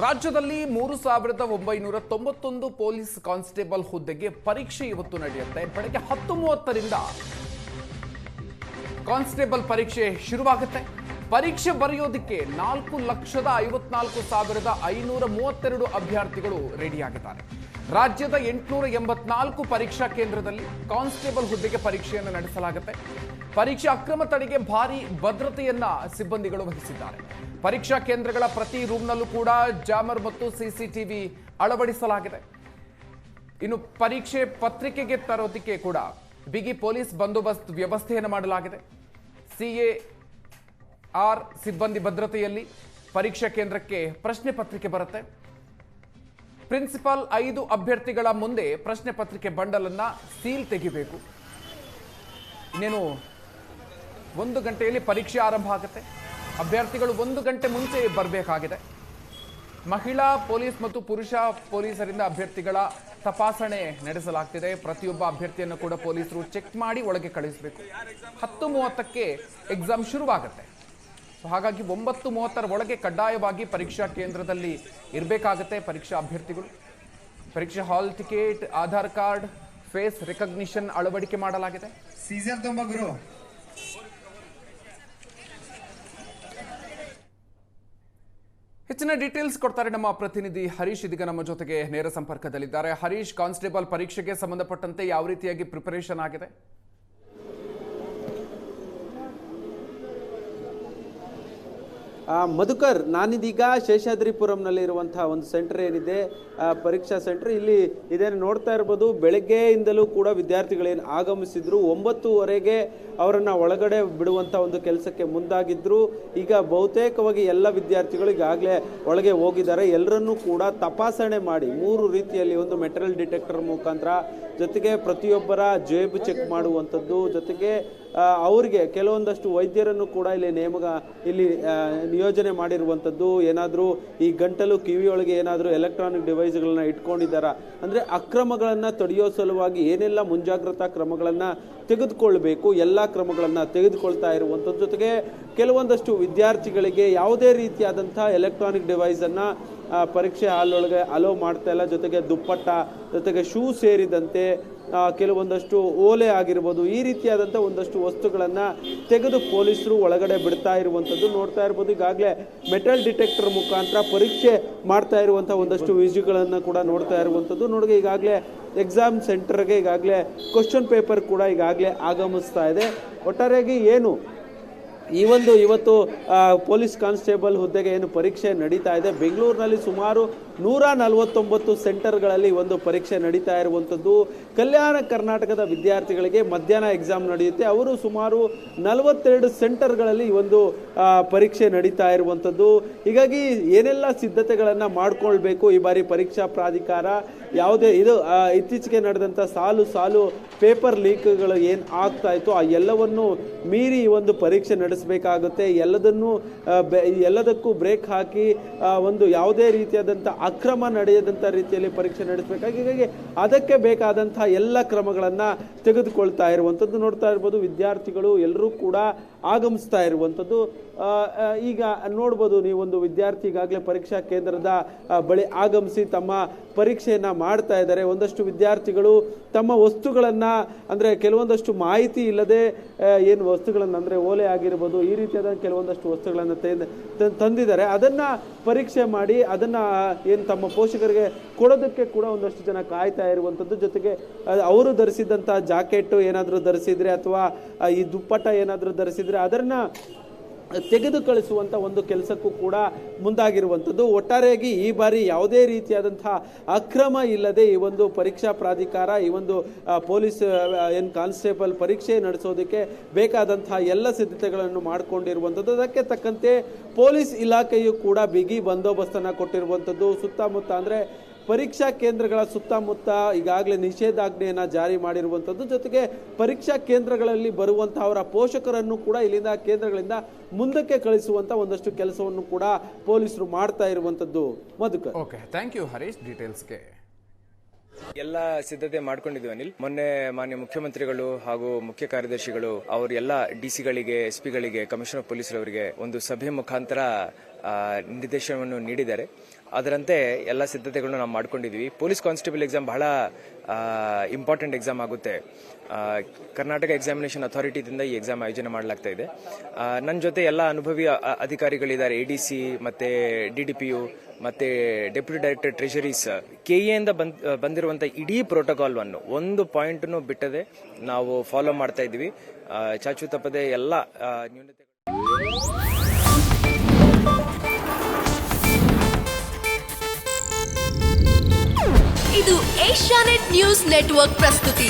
ರಾಜ್ಯದಲ್ಲಿ 3,991 police constable ಹುದ್ದೆಗೆ ಪರೀಕ್ಷೆ ಇವತ್ತು ನಡೆಯುತ್ತೆ. ಬೆಳಗ್ಗೆ 10:30ರಿಂದ ಕಾನ್ಸ್ಟೇಬಲ್ ಪರೀಕ್ಷೆ ಶುರುವಾಗುತ್ತೆ. ಪರೀಕ್ಷೆ ಬರೆಯೋದಕ್ಕೆ 4,54,532 ಅಭ್ಯರ್ಥಿಗಳು ರೆಡಿಯಾಗಿದ್ದಾರೆ. ರಾಜ್ಯದ 884 ಪರೀಕ್ಷಾ ಕೇಂದ್ರದಲ್ಲಿ ಕಾನ್ಸ್ಟೇಬಲ್ ಹುದ್ದೆಗೆ ಪರೀಕ್ಷೆಯನ್ನು ನಡೆಸಲಾಗುತ್ತೆ. ಪರೀಕ್ಷೆ ಅಕ್ರಮ ತಡೆಗೆ ಭಾರಿ ಭದ್ರತೆಯನ್ನ ಸಿಬ್ಬಂದಿಗಳು ವಹಿಸಿದ್ದಾರೆ. ಪರೀಕ್ಷಾ ಕೇಂದ್ರಗಳ ಪ್ರತಿ ರೂಮ್ನಲ್ಲೂ ಕೂಡ ಜಾಮರ್ ಮತ್ತು ಸಿಸಿಟಿವಿ ಅಳವಡಿಸಲಾಗಿದೆ. ಇನ್ನು ಪರೀಕ್ಷೆ ಪತ್ರಿಕೆಗೆ ತರೋದಕ್ಕೆ ಕೂಡ ಬಿಗಿ ಪೊಲೀಸ್ ಬಂದೋಬಸ್ತ್ ವ್ಯವಸ್ಥೆಯನ್ನು ಮಾಡಲಾಗಿದೆ. CAR ಸಿಬ್ಬಂದಿ ಭದ್ರತೆಯಲ್ಲಿ ಪರೀಕ್ಷಾ ಕೇಂದ್ರಕ್ಕೆ ಪ್ರಶ್ನೆ ಪತ್ರಿಕೆ ಬರುತ್ತೆ. ಪ್ರಿನ್ಸಿಪಾಲ್ 5 ಅಭ್ಯರ್ಥಿಗಳ ಮುಂದೆ ಪ್ರಶ್ನೆ ಪತ್ರಿಕೆ ಬಂಡಲ್ ಅನ್ನ ಸೀಲ್ ತೆಗಿಬೇಕು. ಇನ್ನೇನು 1 ಗಂಟೆಯಲ್ಲಿ ಪರೀಕ್ಷೆ ಆರಂಭ ಆಗುತ್ತೆ. ಅಭ್ಯರ್ಥಿಗಳು 1 ಗಂಟೆ ಮುಂಚೆ ಬರಬೇಕಾಗಿದೆ. ಮಹಿಳಾ ಪೊಲೀಸ್ ಮತ್ತು ಪುರುಷ ಪೊಲೀಸರಿಂದ ಅಭ್ಯರ್ಥಿಗಳ ತಪಾಸಣೆ ನಡೆಸಲಾಗ್ತಿದೆ. ಪ್ರತಿಯೊಬ್ಬ ಅಭ್ಯರ್ಥಿಯನ್ನು ಕೂಡ ಪೊಲೀಸರು ಚೆಕ್ ಮಾಡಿ ಒಳಗೆ ಕಳಿಸಬೇಕು. 10:30ಕ್ಕೆ ಎಕ್ಸಾಮ್ ಶುರುವಾಗುತ್ತೆ. ಹಾಗಾಗಿ 9:30ರ ಒಳಗೆ ಕಡ್ಡಾಯವಾಗಿ ಪರೀಕ್ಷಾ ಕೇಂದ್ರದಲ್ಲಿ ಇರಬೇಕಾಗುತ್ತೆ. ಪರೀಕ್ಷಾ ಅಭ್ಯರ್ಥಿಗಳು ಪರೀಕ್ಷಾ hall ticket, Aadhaar card, face recognition ಅಳವಡಿಕೆ ಮಾಡಲಾಗಿದೆ. ಹೆಚ್ಚಿನ ಡೀಟೇಲ್ಸ್ ಕೊಡ್ತಾರೆ ನಮ್ಮ ಪ್ರತಿನಿಧಿ ಹರೀಶ್. ಇದೀಗ ನಮ್ಮ ಜೊತೆಗೆ ನೇರ ಸಂಪರ್ಕದಲ್ಲಿದ್ದಾರೆ. ಹರೀಶ್, ಕಾನ್ಸ್ಟೇಬಲ್ ಪರೀಕ್ಷೆಗೆ ಸಂಬಂಧಪಟ್ಟಂತೆ ಯಾವ ರೀತಿಯಾಗಿ ಪ್ರಿಪರೇಷನ್ ಆಗಿದೆ? ಮಧುಕರ್, ನಾನಿದೀಗ ಶೇಷಾದ್ರಿಪುರಂನಲ್ಲಿ ಇರುವಂತಹ ಒಂದು ಸೆಂಟರ್ ಏನಿದೆ, ಪರೀಕ್ಷಾ ಸೆಂಟರ್, ಇಲ್ಲಿ ಇದೇನು ನೋಡ್ತಾ ಇರ್ಬೋದು. ಬೆಳಗ್ಗೆಯಿಂದಲೂ ಕೂಡ ವಿದ್ಯಾರ್ಥಿಗಳೇನು ಆಗಮಿಸಿದ್ರು, 9:30ಗೆ ಅವರನ್ನು ಒಳಗಡೆ ಬಿಡುವಂಥ ಒಂದು ಕೆಲಸಕ್ಕೆ ಮುಂದಾಗಿದ್ರು. ಈಗ ಬಹುತೇಕವಾಗಿ ಎಲ್ಲ ವಿದ್ಯಾರ್ಥಿಗಳು ಈಗಾಗಲೇ ಒಳಗೆ ಹೋಗಿದ್ದಾರೆ. ಎಲ್ಲರನ್ನೂ ಕೂಡ ತಪಾಸಣೆ ಮಾಡಿ 3 ರೀತಿಯಲ್ಲಿ, ಒಂದು ಮೆಟಲ್ ಡಿಟೆಕ್ಟರ್ ಮುಖಾಂತರ, ಜೊತೆಗೆ ಪ್ರತಿಯೊಬ್ಬರ ಜೇಬು ಚೆಕ್ ಮಾಡುವಂಥದ್ದು, ಜೊತೆಗೆ ಅವರಿಗೆ ಕೆಲವೊಂದಷ್ಟು ವೈದ್ಯರನ್ನು ಕೂಡ ಇಲ್ಲಿ ನಿಯೋಜನೆ ಮಾಡಿರುವಂಥದ್ದು. ಏನಾದರೂ ಈ ಗಂಟಲು ಕಿವಿಯೊಳಗೆ ಏನಾದರೂ ಎಲೆಕ್ಟ್ರಾನಿಕ್ ಡಿವೈಸ್ಗಳನ್ನ ಇಟ್ಕೊಂಡಿದ್ದಾರಾ, ಅಂದರೆ ಅಕ್ರಮಗಳನ್ನು ತಡೆಯೋ ಸಲುವಾಗಿ ಏನೆಲ್ಲ ಮುಂಜಾಗ್ರತಾ ಕ್ರಮಗಳನ್ನು ತೆಗೆದುಕೊಳ್ಬೇಕು, ಎಲ್ಲ ಕ್ರಮಗಳನ್ನು ತೆಗೆದುಕೊಳ್ತಾ ಇರುವಂಥದ್ದು. ಜೊತೆಗೆ ಕೆಲವೊಂದಷ್ಟು ವಿದ್ಯಾರ್ಥಿಗಳಿಗೆ ಯಾವುದೇ ರೀತಿಯಾದಂಥ ಎಲೆಕ್ಟ್ರಾನಿಕ್ ಡಿವೈಸನ್ನು ಪರೀಕ್ಷೆ ಹಾಲೊಳಗೆ ಅಲೋ ಮಾಡ್ತಾ ಇಲ್ಲ. ಜೊತೆಗೆ ದುಪ್ಪಟ್ಟ, ಜೊತೆಗೆ ಶೂ ಸೇರಿದಂತೆ ಕೆಲವೊಂದಷ್ಟು ಓಲೆ ಆಗಿರ್ಬೋದು, ಈ ರೀತಿಯಾದಂಥ ಒಂದಷ್ಟು ವಸ್ತುಗಳನ್ನು ತೆಗೆದು ಪೊಲೀಸರು ಒಳಗಡೆ ಬಿಡ್ತಾ ಇರುವಂಥದ್ದು ನೋಡ್ತಾ ಇರ್ಬೋದು. ಈಗಾಗಲೇ ಮೆಟಲ್ ಡಿಟೆಕ್ಟರ್ ಮುಖಾಂತರ ಪರೀಕ್ಷೆ ಮಾಡ್ತಾ ಇರುವಂಥ ಒಂದಷ್ಟು ವಿಷಯಗಳನ್ನು ಕೂಡ ನೋಡ್ತಾ ಇರುವಂಥದ್ದು. ನೋಡಿ, ಈಗಾಗಲೇ ಎಕ್ಸಾಮ್ ಸೆಂಟರ್ಗೆ ಈಗಾಗಲೇ ಕ್ವಶನ್ ಪೇಪರ್ ಕೂಡ ಈಗಾಗಲೇ ಆಗಮಿಸ್ತಾ ಇದೆ. ಒಟ್ಟಾರೆಯಾಗಿ ಏನು ಇವತ್ತು ಪೊಲೀಸ್ ಕಾನ್ಸ್ಟೇಬಲ್ ಹುದ್ದೆಗೆ ಏನು ಪರೀಕ್ಷೆ ನಡೀತಾ ಇದೆ, ಬೆಂಗಳೂರಿನಲ್ಲಿ ಸುಮಾರು 149 ಸೆಂಟರ್ಗಳಲ್ಲಿ ಒಂದು ಪರೀಕ್ಷೆ ನಡೀತಾ ಇರುವಂಥದ್ದು. ಕಲ್ಯಾಣ ಕರ್ನಾಟಕದ ವಿದ್ಯಾರ್ಥಿಗಳಿಗೆ ಮಧ್ಯಾಹ್ನ ಎಕ್ಸಾಮ್ ನಡೆಯುತ್ತೆ. ಅವರು ಸುಮಾರು 42 ಸೆಂಟರ್ಗಳಲ್ಲಿ ಒಂದು ಪರೀಕ್ಷೆ ನಡೀತಾ ಇರುವಂಥದ್ದು. ಹೀಗಾಗಿ ಏನೆಲ್ಲ ಸಿದ್ಧತೆಗಳನ್ನು ಮಾಡ್ಕೊಳ್ಬೇಕು ಈ ಬಾರಿ ಪರೀಕ್ಷಾ ಪ್ರಾಧಿಕಾರ, ಯಾವುದೇ ಇದು ಇತ್ತೀಚೆಗೆ ನಡೆದಂಥ ಸಾಲು ಪೇಪರ್ ಲೀಕ್ಗಳು ಏನು ಆಗ್ತಾ ಇತ್ತು, ಆ ಎಲ್ಲವನ್ನು ಮೀರಿ ಈ ಒಂದು ಪರೀಕ್ಷೆ ನಡೆಸಬೇಕಾಗುತ್ತೆ. ಎಲ್ಲದಕ್ಕೂ ಬ್ರೇಕ್ ಹಾಕಿ ಒಂದು ಯಾವುದೇ ರೀತಿಯಾದಂಥ ಅಕ್ರಮ ನಡೆಯದಂಥ ರೀತಿಯಲ್ಲಿ ಪರೀಕ್ಷೆ ನಡೆಸಬೇಕಾಗಿ, ಹೀಗಾಗಿ ಅದಕ್ಕೆ ಬೇಕಾದಂಥ ಎಲ್ಲ ಕ್ರಮಗಳನ್ನು ತೆಗೆದುಕೊಳ್ತಾ ಇರುವಂಥದ್ದು ನೋಡ್ತಾ ಇರ್ಬೋದು. ವಿದ್ಯಾರ್ಥಿಗಳು ಎಲ್ಲರೂ ಕೂಡ ಆಗಮಿಸ್ತಾ ಇರುವಂಥದ್ದು. ಈಗ ನೋಡ್ಬೋದು, ನೀವೊಂದು ವಿದ್ಯಾರ್ಥಿ ಈಗಾಗಲೇ ಪರೀಕ್ಷಾ ಕೇಂದ್ರದ ಬಳಿ ಆಗಮಿಸಿ ತಮ್ಮ ಪರೀಕ್ಷೆಯನ್ನು ಮಾಡ್ತಾ ಇದ್ದಾರೆ. ಒಂದಷ್ಟು ವಿದ್ಯಾರ್ಥಿಗಳು ತಮ್ಮ ವಸ್ತುಗಳನ್ನು, ಅಂದರೆ ಕೆಲವೊಂದಷ್ಟು ಮಾಹಿತಿ ಇಲ್ಲದೆ ಏನು ವಸ್ತುಗಳನ್ನು, ಅಂದರೆ ಓಲೆ ಆಗಿರ್ಬೋದು, ಈ ರೀತಿಯಾದ ಕೆಲವೊಂದಷ್ಟು ವಸ್ತುಗಳನ್ನು ತಂದಿದ್ದಾರೆ. ಅದನ್ನು ಪರೀಕ್ಷೆ ಮಾಡಿ ಅದನ್ನು ಏನು ತಮ್ಮ ಪೋಷಕರಿಗೆ ಕೊಡೋದಕ್ಕೆ ಕೂಡ ಒಂದಷ್ಟು ಜನ ಕಾಯ್ತಾ ಇರುವಂಥದ್ದು. ಜೊತೆಗೆ ಅವರು ಧರಿಸಿದಂಥ ಜಾಕೆಟ್ ಏನಾದರೂ ಧರಿಸಿದ್ರೆ, ಅಥವಾ ಈ ದುಪ್ಪಟ್ಟ ಏನಾದರೂ ಧರಿಸಿದ್ರೆ ಅದನ್ನು ತೆಗೆದು ಕಳಿಸುವಂಥ ಒಂದು ಕೆಲಸಕ್ಕೂ ಕೂಡ ಮುಂದಾಗಿರುವಂಥದ್ದು. ಒಟ್ಟಾರೆಯಾಗಿ ಈ ಬಾರಿ ಯಾವುದೇ ರೀತಿಯಾದಂತಹ ಅಕ್ರಮ ಇಲ್ಲದೆ ಈ ಒಂದು ಪರೀಕ್ಷಾ ಪ್ರಾಧಿಕಾರ ಈ ಒಂದು ಪೊಲೀಸ್ ಏನು ಕಾನ್ಸ್ಟೇಬಲ್ ಪರೀಕ್ಷೆ ನಡೆಸೋದಕ್ಕೆ ಬೇಕಾದಂತಹ ಎಲ್ಲ ಸಿದ್ಧತೆಗಳನ್ನು ಮಾಡಿಕೊಂಡಿರುವಂಥದ್ದು. ಅದಕ್ಕೆ ತಕ್ಕಂತೆ ಪೊಲೀಸ್ ಇಲಾಖೆಯು ಕೂಡ ಬಿಗಿ ಬಂದೋಬಸ್ತನ್ನು ಕೊಟ್ಟಿರುವಂಥದ್ದು. ಸುತ್ತಮುತ್ತ, ಅಂದರೆ ಪರೀಕ್ಷಾ ಕೇಂದ್ರಗಳ ಸುತ್ತಮುತ್ತ ಈಗಾಗಲೇ ನಿಷೇಧಾಜ್ಞೆಯನ್ನು ಜಾರಿ ಮಾಡಿರುವಂಥದ್ದು. ಜೊತೆಗೆ ಪರೀಕ್ಷಾ ಕೇಂದ್ರಗಳಲ್ಲಿ ಬರುವಂತಹ ಅವರ ಪೋಷಕರನ್ನು ಕೂಡ ಇಲ್ಲಿಂದ ಕೇಂದ್ರಗಳಿಂದ ಮುಂದಕ್ಕೆ ಕಳಿಸುವಂತ ಒಂದಷ್ಟು ಕೆಲಸವನ್ನು ಕೂಡ ಪೊಲೀಸರು ಮಾಡ್ತಾ ಇರುವಂಥದ್ದು. Madhukar, okay, thank you Harish ಡೀಟೇಲ್ಸ್ಗೆ. ಎಲ್ಲ ಸಿದ್ಧತೆ ಮಾಡ್ಕೊಂಡಿದ್ವಿ ಅನಿಲ್. ಮೊನ್ನೆ ಮಾನ್ಯ ಮುಖ್ಯಮಂತ್ರಿಗಳು ಹಾಗೂ ಮುಖ್ಯ ಕಾರ್ಯದರ್ಶಿಗಳು ಅವರು ಎಲ್ಲ ಡಿಸಿಗಳಿಗೆ, ಎಸ್ಪಿಗಳಿಗೆ, ಕಮಿಷನರ್ ಪೊಲೀಸರವರಿಗೆ ಒಂದು ಸಭೆ ಮುಖಾಂತರ ನಿರ್ದೇಶನವನ್ನು ನೀಡಿದ್ದಾರೆ. ಅದರಂತೆ ಎಲ್ಲ ಸಿದ್ಧತೆಗಳನ್ನು ನಾವು ಮಾಡ್ಕೊಂಡಿದ್ವಿ. ಪೊಲೀಸ್ ಕಾನ್ಸ್ಟೇಬಲ್ ಎಕ್ಸಾಮ್ ಬಹಳ ಇಂಪಾರ್ಟೆಂಟ್ ಎಕ್ಸಾಮ್ ಆಗುತ್ತೆ. ಕರ್ನಾಟಕ ಎಕ್ಸಾಮಿನೇಷನ್ ಅಥಾರಿಟಿದಿಂದ ಈ ಎಕ್ಸಾಮ್ ಆಯೋಜನೆ ಮಾಡಲಾಗ್ತಾ ಇದೆ. ನನ್ನ ಜೊತೆ ಎಲ್ಲ ಅನುಭವಿ ಅಧಿಕಾರಿಗಳಿದ್ದಾರೆ, ADC ಮತ್ತೆ DDPO ಮತ್ತೆ ಡೆಪ್ಯೂಟಿ ಡೈರೆಕ್ಟರ್ ಟ್ರೆಷರೀಸ್. KA ಬಂದಿರುವಂತ ಇಡೀ ಪ್ರೋಟೋಕಾಲ್ ಅನ್ನು ಒಂದು ಪಾಯಿಂಟ್ ಬಿಟ್ಟದೆ ನಾವು ಫಾಲೋ ಮಾಡ್ತಾ ಇದ್ವಿ. ಚಾಚು ತಪ್ಪದೆ ಎಲ್ಲ ನ್ಯೂನತೆ. ಇದು ಏಷ್ಯಾನೆಟ್ ನ್ಯೂಸ್ ನೆಟ್ವರ್ಕ್ ಪ್ರಸ್ತುತಿ.